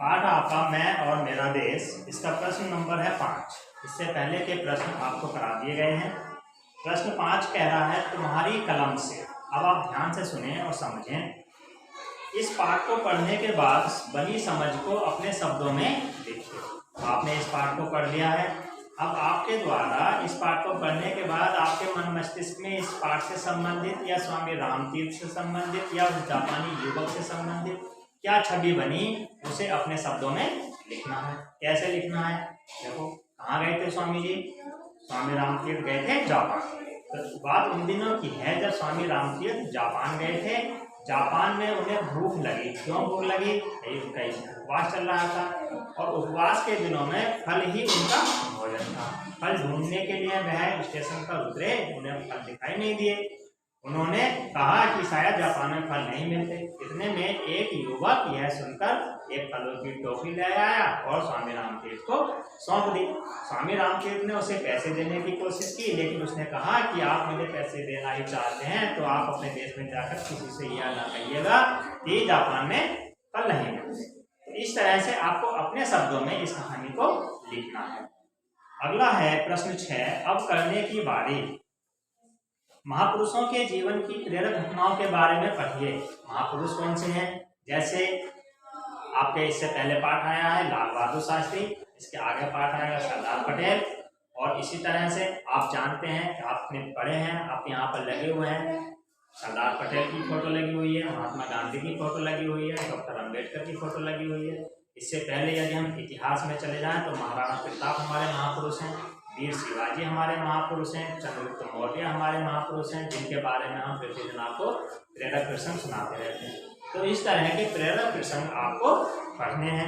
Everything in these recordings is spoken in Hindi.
पाठ आपका मैं और मेरा देश, इसका प्रश्न नंबर है 5। इससे पहले के प्रश्न आपको करा दिए गए हैं। प्रश्न 5 कह रहा है तुम्हारी कलम से। अब आप ध्यान से सुने और समझें। इस पाठ को पढ़ने के बाद बनी समझ को अपने शब्दों में लिखिए। आपने इस पाठ को पढ़ लिया है। अब आपके द्वारा इस पाठ को पढ़ने के बाद आपके मन मस्तिष्क में इस पाठ से संबंधित या स्वामी रामतीर्थ से संबंधित या उस जापानी युवक से संबंधित क्या छवि बनी, उसे अपने शब्दों में लिखना है। कैसे लिखना है? देखो, कहाँ गए थे स्वामी जी? स्वामी रामतीर्थ गए थे जापान। तो बात उन दिनों की है जब स्वामी रामतीर्थ जापान गए थे। जापान में उन्हें भूख लगी। क्यों भूख लगी? कई उपवास चल रहा था और उपवास के दिनों में फल ही उनका भोजन था। फल ढूंढने के लिए वह स्टेशन पर उतरे, उन्हें फल दिखाई नहीं दिए। उन्होंने कहा कि शायद जापान में फल नहीं मिलते। इतने में एक युवक यह सुनकर एक फलों की टोकरी ले आया और स्वामी रामतीर्थ को सौंप दी। स्वामी रामतीर्थ ने उसे पैसे देने की कोशिश की, लेकिन उसने कहा कि आप मुझे पैसे देना ही चाहते हैं तो आप अपने देश में जाकर किसी से यह ना कहिएगा कि जापान में फल नहीं मिलते। तो इस तरह से आपको अपने शब्दों में इस कहानी को लिखना है। अगला है प्रश्न 6। अब करने की बारी। महापुरुषों के जीवन की प्रेरक घटनाओं के बारे में पढ़िए। महापुरुष कौन से हैं? जैसे आपके इससे पहले पाठ आया है लाल बहादुर शास्त्री, इसके आगे पाठ आएगा सरदार पटेल, और इसी तरह से आप जानते हैं, आपने पढ़े हैं, आप यहाँ पर लगे हुए हैं। सरदार पटेल की फोटो लगी हुई है, महात्मा गांधी की फोटो लगी हुई है, डॉक्टर अम्बेडकर की फोटो लगी हुई है। इससे पहले यदि हम इतिहास में चले जाएं तो महाराणा प्रताप हमारे महापुरुष हैं, वीर शिवाजी हमारे महापुरुष हैं, चंद्रगुप्त मौर्य हमारे महापुरुष हैं, जिनके बारे में हम प्रतिदिन आपको प्रेरक प्रसंग सुनाते रहते हैं। तो इस तरह के प्रेरक प्रसंग आपको पढ़ने हैं।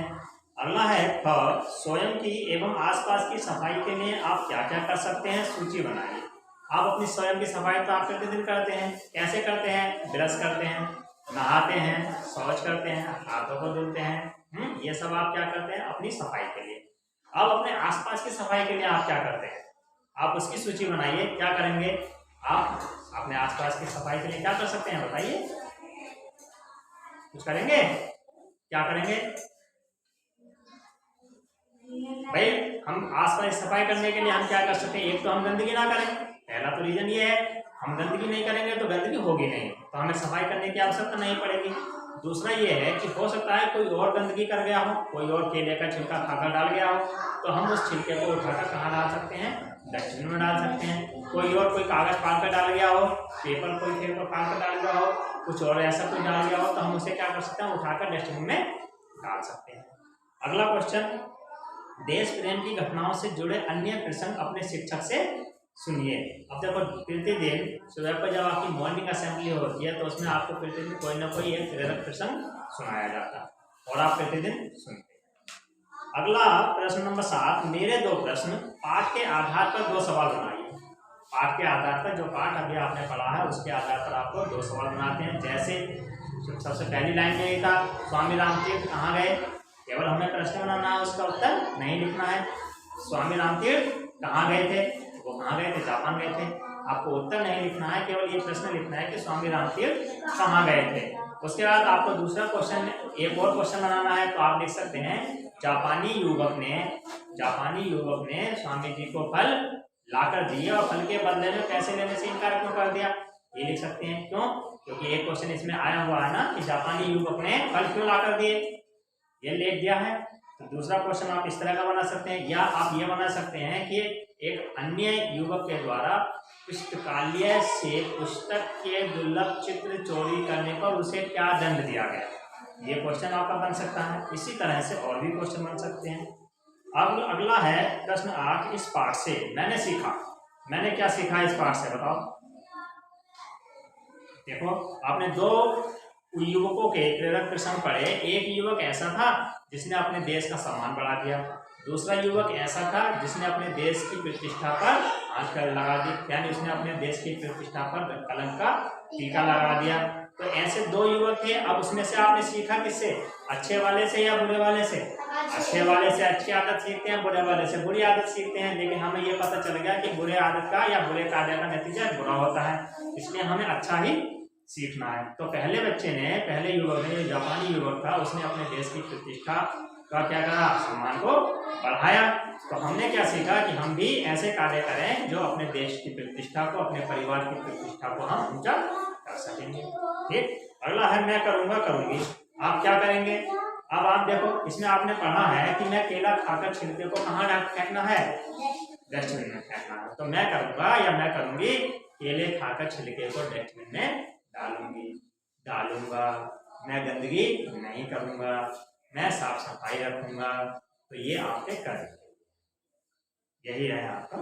अगला है ख। स्वयं की एवं आसपास की सफाई के लिए आप क्या क्या कर सकते हैं, सूची बनाइए। आप अपनी स्वयं की सफाई तो आप प्रतिदिन करते हैं। कैसे करते हैं? ब्रश करते हैं, नहाते हैं, शौच करते हैं, हाथों को धुलते हैं। ये सब आप क्या करते हैं अपनी सफाई के लिए। अब अपने आसपास की सफाई के लिए आप क्या करते हैं, आप उसकी सूची बनाइए। क्या करेंगे आप अपने आसपास की सफाई के लिए? क्या कर सकते हैं बताइए? कुछ करेंगे? क्या करेंगे भाई? हम आसपास सफाई करने के लिए हम क्या कर सकते हैं? एक तो हम गंदगी ना करें। पहला तो रीजन ये है, हम गंदगी नहीं करेंगे तो गंदगी होगी नहीं, तो हमें सफाई करने की आवश्यकता नहीं पड़ेगी। दूसरा ये है कि हो सकता है कोई और गंदगी कर गया हो, कोई और केले का छिलका खाकर डाल गया हो, तो हम उस छिलके को उठाकर कहाँ डाल सकते हैं? डस्टबिन में डाल सकते हैं। कोई कागज फाड़ कर डाल गया हो, पेपर कोई पेपर फाड़ कर डाल गया हो, कुछ और ऐसा कोई डाल गया हो, तो हम उसे क्या कर सकते हैं? उठाकर डस्टबिन में डाल सकते हैं। अगला क्वेश्चन, देश प्रेम की घटनाओं से जुड़े अन्य प्रसंग अपने शिक्षक से सुनिए। अब देखो, प्रतिदिन सुबह पर जब आपकी मॉर्निंग असेंबली होती है तो उसमें आपको प्रतिदिन कोई ना कोई एक प्रेरक प्रसंग सुनाया जाता है और आप प्रतिदिन सुनते हैं। अगला प्रश्न नंबर 7। मेरे 2 प्रश्न। पाठ के आधार पर 2 सवाल बनाइए। पाठ के आधार पर, जो पाठ अभी आपने पढ़ा है उसके आधार पर आपको 2 सवाल बनाते हैं। जैसे सबसे पहली लाइन में ये था, स्वामी रामतीर्थ कहाँ गए? केवल हमें प्रश्न बनाना है, उसका उत्तर नहीं लिखना है। स्वामी रामतीर्थ कहाँ गए थे? वो कहाँ गए थे? जापान गए थे। आपको उत्तर नहीं लिखना है, केवल ये प्रश्न लिखना है कि स्वामी रामतीर्थ कहाँ गए थे। उसके बाद आपको दूसरा क्वेश्चन, एक और क्वेश्चन बनाना है, तो आप लिख सकते हैं जापानी युवक ने स्वामी जी को फल लाकर दिए और फल के बदले में पैसे लेने से इनकार क्यों कर दिया? ये लिख सकते हैं। क्यों? क्योंकि एक क्वेश्चन इसमें आया हुआ है ना कि जापानी युवक ने फल क्यों लाकर दिए, ये लिख दिया है। तो दूसरा क्वेश्चन आप इस तरह का बना सकते हैं, या आप ये बना सकते हैं कि एक अन्य युवक के द्वारा पुस्तकालय से पुस्तक के दुर्लभ चित्र चोरी करने पर उसे क्या दंड दिया गया? ये क्वेश्चन आपका बन सकता है। इसी तरह से और भी क्वेश्चन बन सकते हैं। अब अगला है प्रश्न 8। इस पाठ से मैंने सीखा। मैंने क्या सीखा इस पाठ से बताओ? देखो, आपने 2 युवकों के प्रेरक प्रसंग पढ़े। एक युवक ऐसा था जिसने अपने देश का सम्मान बढ़ा दिया, दूसरा युवक ऐसा था जिसने अपने देश की प्रतिष्ठा पर आंच लगा दी, यानी उसने अपने देश की प्रतिष्ठा पर कलंक का टीका लगा दिया। तो ऐसे 2 युवक थे। अब उसमें से आपने सीखा किससे? अच्छे वाले से या बुरे वाले से? अच्छे वाले से अच्छी आदत सीखते हैं, बुरे वाले से बुरी आदत सीखते हैं। लेकिन हमें ये पता चल गया कि बुरे आदत का या बुरे कार्य का नतीजा बुरा होता है, इसलिए हमें अच्छा ही सीखना है। तो पहले युवक ने, जो जापानी युवक था, उसने अपने देश की प्रतिष्ठा का क्या करा, सम्मान को बढ़ाया। तो हमने क्या सीखा कि हम भी ऐसे कार्य करें जो अपने देश की प्रतिष्ठा को, अपने परिवार की प्रतिष्ठा को हम ऊंचा कर सकेंगे। ठीक, अगला है मैं करूंगा करूंगी। आप क्या करेंगे? अब आप देखो, इसमें आपने पढ़ा है कि मैं केला खाकर छिलके को कहाँ फेंकना है, डस्टबिन में फेंकना है। तो मैं करूंगा या मैं करूंगी, केले खाकर छिलके को डस्टबिन में डालूंगा। मैं गंदगी नहीं करूंगा, मैं साफ सफाई रखूंगा। तो ये आपके कर्म, यही रहे आपका